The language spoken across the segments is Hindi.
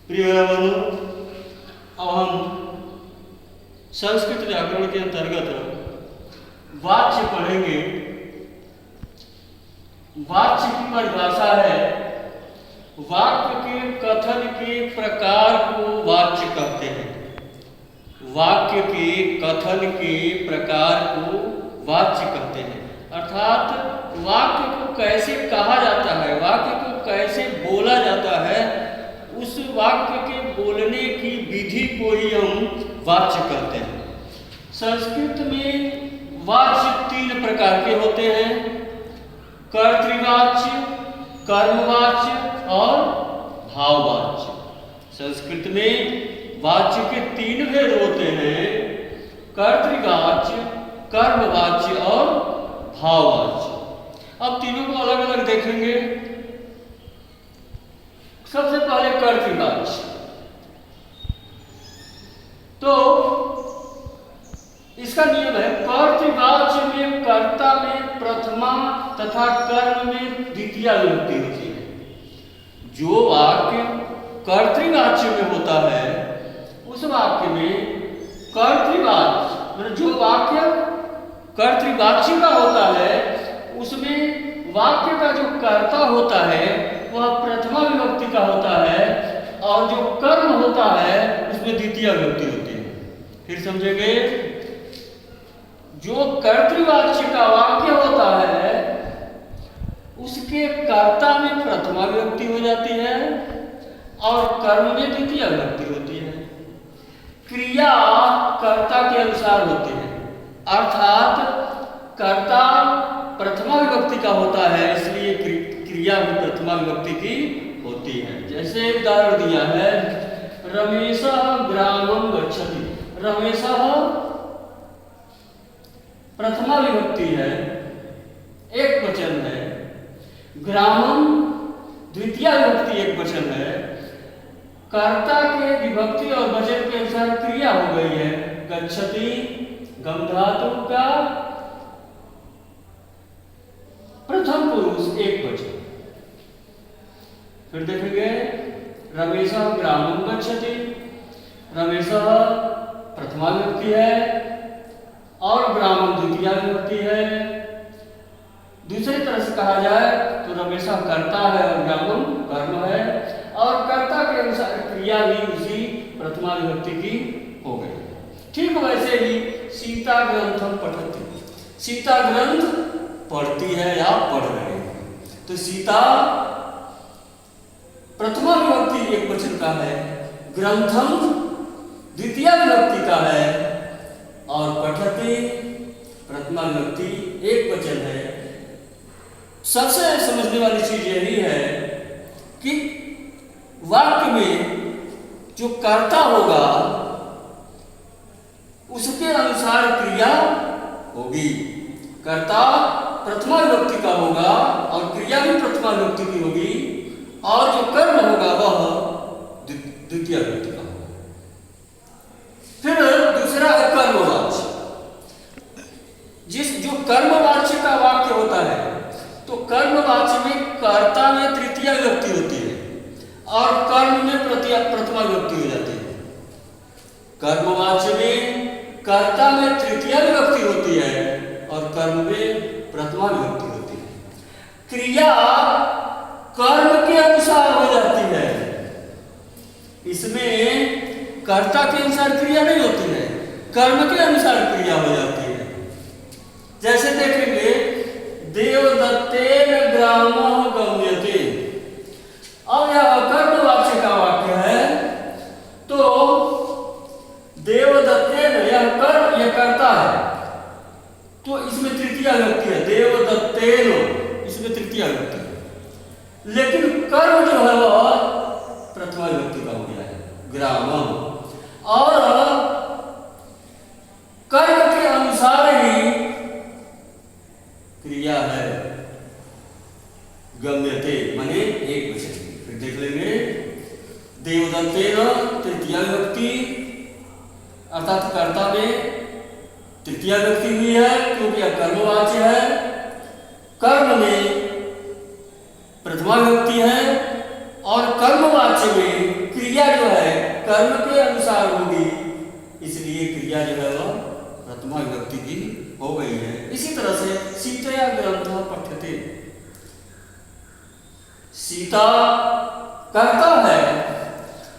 प्रिय बंधु, अब हम संस्कृत व्याकरण के अंतर्गत वाच्य पढ़ेंगे। वाच्य की परिभाषा है वाक्य के कथन के प्रकार को वाच्य कहते हैं। वाक्य के कथन के प्रकार को वाच्य कहते हैं, अर्थात वाक्य को कैसे कहा जाता है, वाक्य को कैसे बोला जाता है, उस वाक्य के बोलने की विधि को ही हम वाच्य कहते हैं। संस्कृत में वाच्य 3 प्रकार के होते हैं: कर्तृवाच्य, कर्मवाच्य और भाववाच्य। संस्कृत में वाच्य के 3 भेद होते हैं: कर्तृवाच्य, कर्मवाच्य और भाववाच्य। अब तीनों को अलग अलग देखेंगे। सबसे पहले कर्तृवाच्य। तो इसका नियम है, कर्तृवाच्य में कर्ता में प्रथमा तथा कर्म में द्वितीया विभक्ति होती है। जो वाक्य कर्तृवाच्य में होता है उस वाक्य में कर्तृवाच्य, मतलब जो वाक्य कर्तृवाच्य का होता है उसमें वाक्य का जो कर्ता होता है वह प्रथमा विभक्ति का होता है और जो कर्म होता है उसमें द्वितीया विभक्ति होती है। फिर समझेंगे, जो कर्तृवाच्य का वाक्य होता है उसके कर्ता में प्रथमा विभक्ति हो जाती है और कर्म में द्वितीया विभक्ति होती है। क्रिया कर्ता के अनुसार होती है, अर्थात कर्ता प्रथमा विभक्ति का होता है इसलिए क्रिया भी प्रथमा विभक्ति की होती है। जैसे उदाहरण दिया है, रमेशः ग्रामं गच्छति। रमेशः प्रथमा विभक्ति है, एक वचन है। ग्रामं द्वितीया विभक्ति एक वचन है। कर्ता के विभक्ति और वचन के अनुसार क्रिया हो गई है। गच्छति गम धातु का प्रथम पुरुष एक वचन। फिर देखेंगे, रमेशः ग्रामं गच्छति। रमेशः प्रथमा विभक्ति है और ग्रामं द्वितीया विभक्ति है। दूसरी तरह से कहा जाए तो रमेशः कर्ता है और ग्रामं कर्म है और कर्ता के अनुसार क्रिया भी उसी प्रथमा विभक्ति की हो गई। ठीक वैसे ही सीता ग्रंथम पठति। सीता ग्रंथ पढ़ती है या पढ़ रहे हैं, तो सीता प्रथमा विभक्ति एक वचन का है, ग्रंथम द्वितीया विभक्ति का है और पठति प्रथमा विभक्ति एक वचन है। सबसे समझने वाली चीज यही है कि वाक्य में जो कर्ता होगा उसके अनुसार क्रिया होगी। कर्ता प्रथमा विभक्ति का होगा और क्रिया भी प्रथमा विभक्ति की होगी और जो कर्म होगा वह द्वितीया विभक्ति का होगा। फिर दूसरा है कर्मवाच्य। जो कर्मवाच्य का वाक्य होता है तो कर्मवाच्य में कर्ता में तृतीया विभक्ति होती है और कर्म में प्रथमा विभक्ति हो जाती है। कर्मवाच्य में कर्ता में तृतीया विभक्ति होती है और कर्म में प्रथमा विभक्ति होती है। क्रिया कर्म के अनुसार हो जाती है, इसमें कर्ता के अनुसार क्रिया नहीं होती है, कर्म के अनुसार क्रिया हो जाती है। जैसे देखेंगे, देवदत्तेन ग्रामः गम्यते। अब यह कर्मवाच्य का वाक्य है तो देवदत्तेन यह कर्ता है तो इसमें तृतीया विभक्ति है। देवदत्तेन इसमें तृतीया विभक्ति है, लेकिन कर्म जो है वह प्रथमा विभक्ति का हो गया है, ग्रामम। और कर्म के अनुसार ही क्रिया है, गम्यते माने एक वचन। फिर देख लेंगे, देवदत्तेन तृतीया विभक्ति अर्थात कर्ता में तृतीया विभक्ति हुई है क्योंकि यह कर्मवाच्य है। कर्म में प्रथमा विभक्ति है और कर्मवाच्य में क्रिया जो कर्म के अनुसार होगी, इसलिए क्रिया जो है वह प्रथमा विभक्ति की हो गई है। इसी तरह से सीतया ग्रंथः पठ्यते, सीता कर्ता है,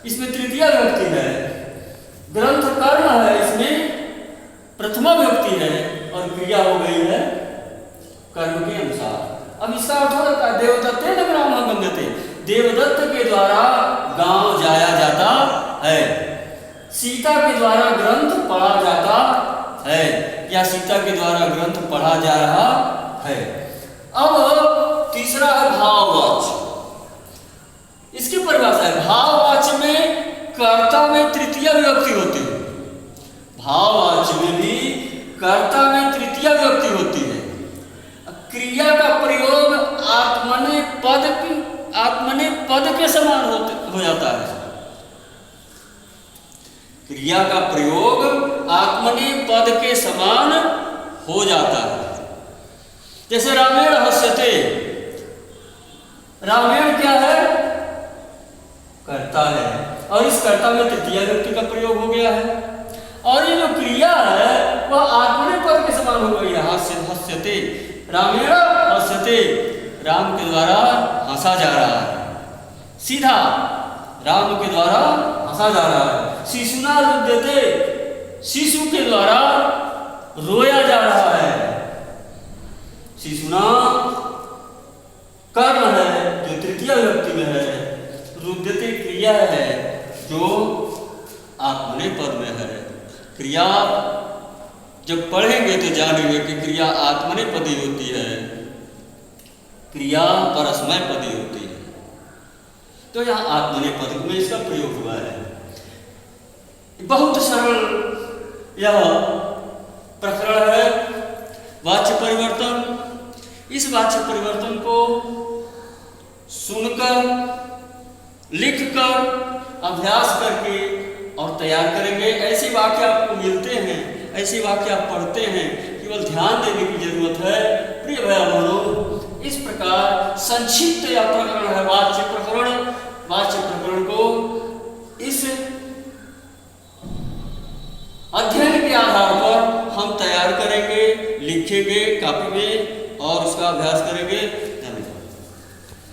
इसमें तृतीया विभक्ति है। ग्रंथ कर्म है, इसमें प्रथमा विभक्ति है और क्रिया हो गई है कर्म के अनुसार। अब इसका अर्थ हो जाता है देवदत्तेन ग्रामः गम्यते, देवदत्त के द्वारा गांव जाया जाता है, सीता के द्वारा ग्रंथ पढ़ा जाता है या सीता के द्वारा ग्रंथ पढ़ा जा रहा है। अब तीसरा है भाववाच्य, इसकी परिभाषा है भाववाच्य में कर्ता में तृतीय विभक्ति होती है, भाववाच्य में भी कर्ता में तृतीय विभक्ति होती है। क्रिया का प्रयोग आत्मने पद के समान हो जाता है, क्रिया का प्रयोग आत्मने पद के समान हो जाता है। जैसे रामेण हस्यते, रामेण क्या है? कर्ता है और इस कर्ता में तृतीय विभक्ति का प्रयोग हो गया है और ये जो क्रिया है वह आत्मने पद के समान हो गई है। हस्यते रामेण हस्यते, राम के द्वारा हंसा जा रहा है, सीधा राम के द्वारा हंसा जा रहा है। शिशुना रुद्यते, शिशु के द्वारा रोया जा रहा है। शिशुना कर्म है जो तृतीय विभक्ति में है, रुद्यते क्रिया है जो आत्मने पद में है। क्रिया जब पढ़ेंगे तो जानेंगे कि क्रिया आत्मने पदी होती है, क्रिया परस्मय पदी होती है। तो यहाँ आत्मने पद में इसका प्रयोग हुआ है। बहुत सरल यह प्रकरण है वाच्य परिवर्तन। इस वाच्य परिवर्तन को सुनकर, लिखकर, अभ्यास करके और तैयार करेंगे। ऐसे वाक्य आपको मिलते हैं, ऐसे वाक्य आप पढ़ते हैं, केवल ध्यान देने की जरूरत है। प्रिय भाई बहनों, इस प्रकार संक्षिप्त यह प्रकरण है वाच्य प्रकरण। वाच्य प्रकरण को इस अध्ययन के आधार पर हम तैयार करेंगे, लिखेंगे कॉपी में और उसका अभ्यास करेंगे।